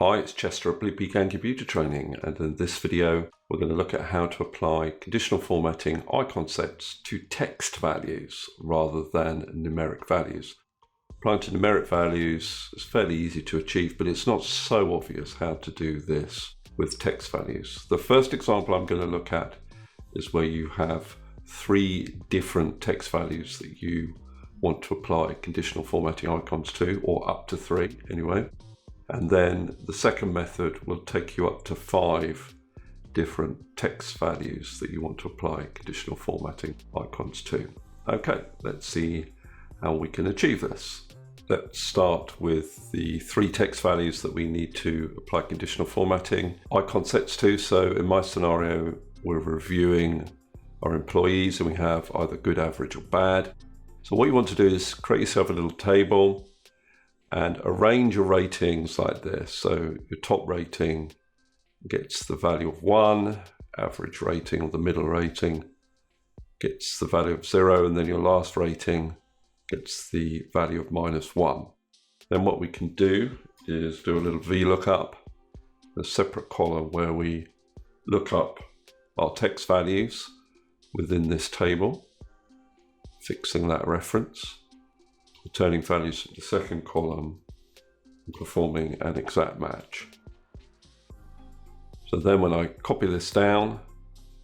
Hi, it's Chester at Blue Pecan Computer Training, and in this video we're going to look at how to apply conditional formatting icon sets to text values rather than numeric values. Applying to numeric values is fairly easy to achieve, but it's not so obvious how to do this with text values. The first example I'm going to look at is where you have three different text values that you want to apply conditional formatting icons to, or up to three anyway. And then the second method will take you up to 5 different text values that you want to apply conditional formatting icons to. Okay, let's see how we can achieve this. Let's start with the 3 text values that we need to apply conditional formatting icon sets to. So in my scenario, we're reviewing our employees and we have either good, average or bad. So what you want to do is create yourself a little table and arrange your ratings like this. So your top rating gets the value of 1, average rating or the middle rating gets the value of 0, and then your last rating gets the value of -1. Then what we can do is do a little VLOOKUP, a separate column where we look up our text values within this table, fixing that reference, returning values to the second column and performing an exact match. So then when I copy this down,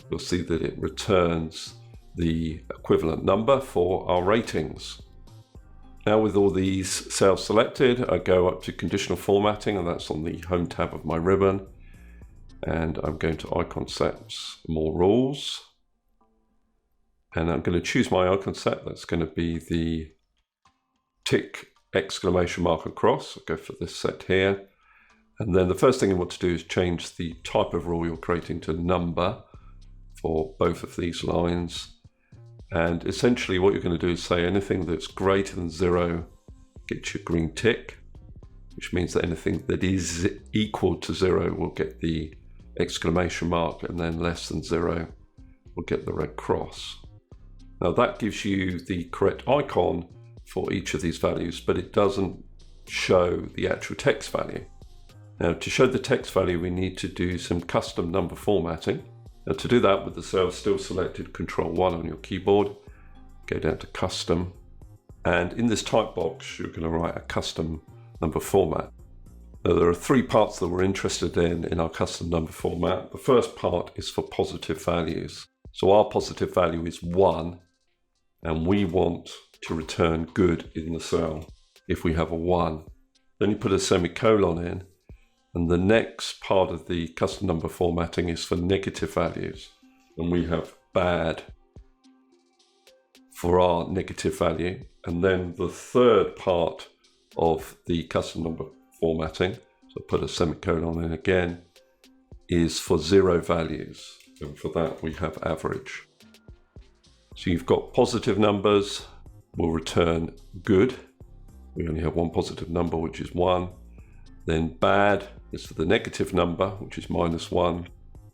you'll see that it returns the equivalent number for our ratings. Now with all these cells selected, I go up to conditional formatting, and that's on the home tab of my ribbon. And I'm going to icon sets, more rules. And I'm going to choose my icon set. That's going to be the tick, exclamation mark and cross. I'll go for this set here. And then the first thing you want to do is change the type of rule you're creating to number for both of these lines. And essentially what you're going to do is say anything that's greater than 0 gets your green tick, which means that anything that is equal to 0 will get the exclamation mark, and then less than 0 will get the red cross. Now that gives you the correct icon for each of these values, but it doesn't show the actual text value. Now to show the text value, we need to do some custom number formatting. Now to do that, with the cell still selected, Control-1 on your keyboard, go down to Custom, and in this type box you're going to write a custom number format. Now there are 3 parts that we're interested in our custom number format. The first part is for positive values. So our positive value is 1, and we want to return good in the cell if we have a 1. Then you put a semicolon in, and the next part of the custom number formatting is for negative values, and we have bad for our negative value. And then the third part of the custom number formatting, so put a semicolon in again, is for 0 values, and for that we have average. So you've got positive numbers will return good. We only have one positive number, which is 1. Then bad is for the negative number, which is -1.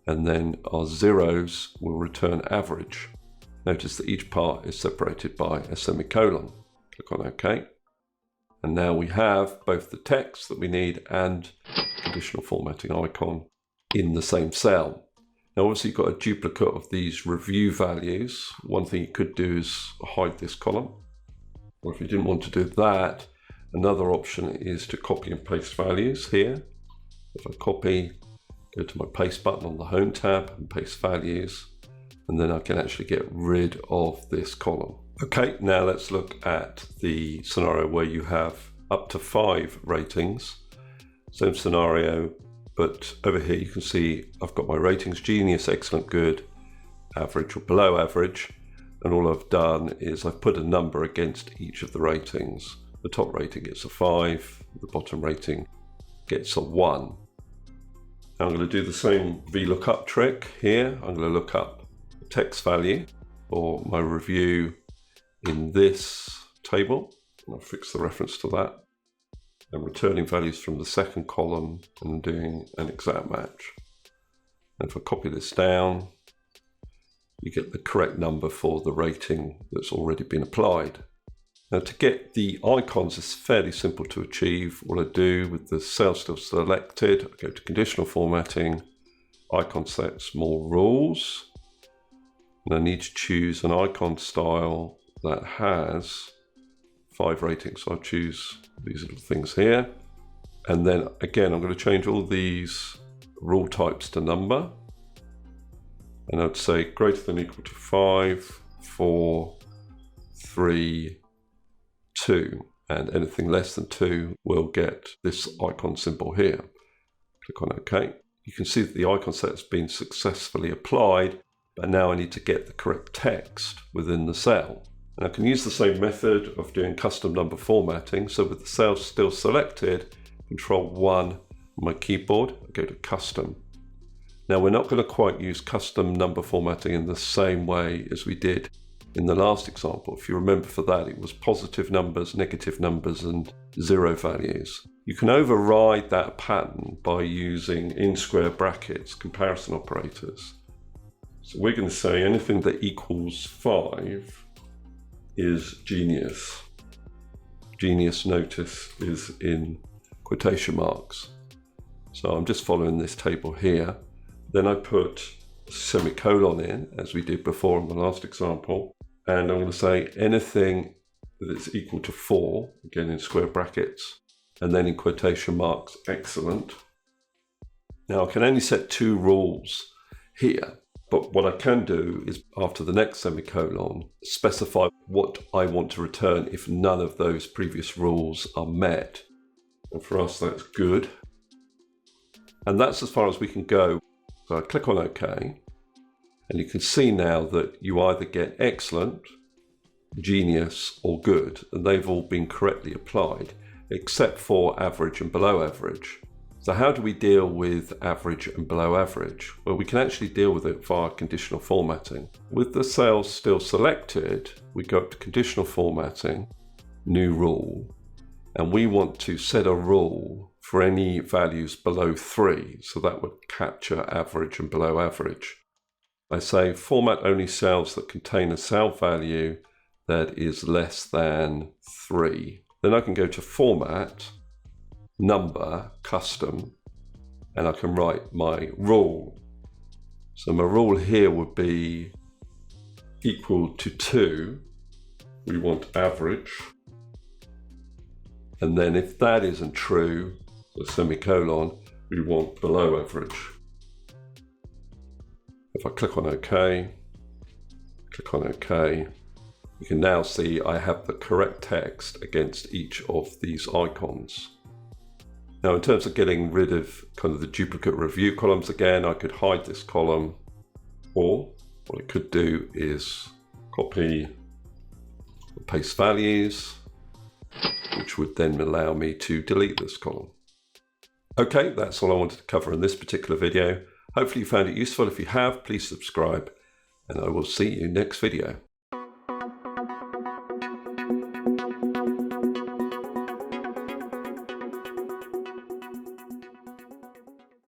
And then our zeros will return average. Notice that each part is separated by a semicolon. Click on OK. And now we have both the text that we need and conditional formatting icon in the same cell. Now obviously you've got a duplicate of these review values. One thing you could do is hide this column. Or if you didn't want to do that, another option is to copy and paste values here. If I copy, go to my paste button on the home tab and paste values, and then I can actually get rid of this column. Okay, now let's look at the scenario where you have up to 5 ratings. Same scenario, but over here you can see I've got my ratings: genius, excellent, good, average or below average. And all I've done is I've put a number against each of the ratings. The top rating gets a 5, the bottom rating gets a 1. Now I'm going to do the same VLOOKUP trick here. I'm going to look up the text value for my review in this table. I'll fix the reference to that. I'm returning values from the second column and doing an exact match. And if I copy this down, you get the correct number for the rating that's already been applied. Now to get the icons, it's fairly simple to achieve. What I do with the cell still selected, I go to conditional formatting, icon sets, more rules. And I need to choose an icon style that has 5 ratings. So I'll choose these little things here. And then again, I'm going to change all these rule types to number. And I'd say greater than or equal to 5, 4, 3, 2. And anything less than 2 will get this icon symbol here. Click on OK. You can see that the icon set has been successfully applied, but now I need to get the correct text within the cell. And I can use the same method of doing custom number formatting. So with the cells still selected, Control 1 on my keyboard, I go to custom. Now we're not going to quite use custom number formatting in the same way as we did in the last example. If you remember for that, it was positive numbers, negative numbers, and 0 values. You can override that pattern by using in square brackets, comparison operators. So we're going to say anything that equals 5 is genius. Genius, notice, is in quotation marks. So I'm just following this table here. Then I put a semicolon in, as we did before in the last example. And I'm going to say anything that is equal to 4, again in square brackets, and then in quotation marks, excellent. Now I can only set 2 rules here. But what I can do is, after the next semicolon, specify what I want to return if none of those previous rules are met. And for us, that's good. And that's as far as we can go. So I click on OK. And you can see now that you either get excellent, genius, or good. And they've all been correctly applied, except for average and below average. So how do we deal with average and below average? Well, we can actually deal with it via conditional formatting. With the cells still selected, we go up to conditional formatting, new rule, and we want to set a rule for any values below 3. So that would capture average and below average. I say format only cells that contain a cell value that is less than 3. Then I can go to format, number, custom, and I can write my rule. So my rule here would be equal to 2. We want average. And then if that isn't true, the semicolon, we want below average. If I click on OK, you can now see I have the correct text against each of these icons. Now in terms of getting rid of kind of the duplicate review columns again, I could hide this column, or what I could do is copy and paste values, which would then allow me to delete this column. Okay, that's all I wanted to cover in this particular video. Hopefully you found it useful. If you have, please subscribe, and I will see you next video.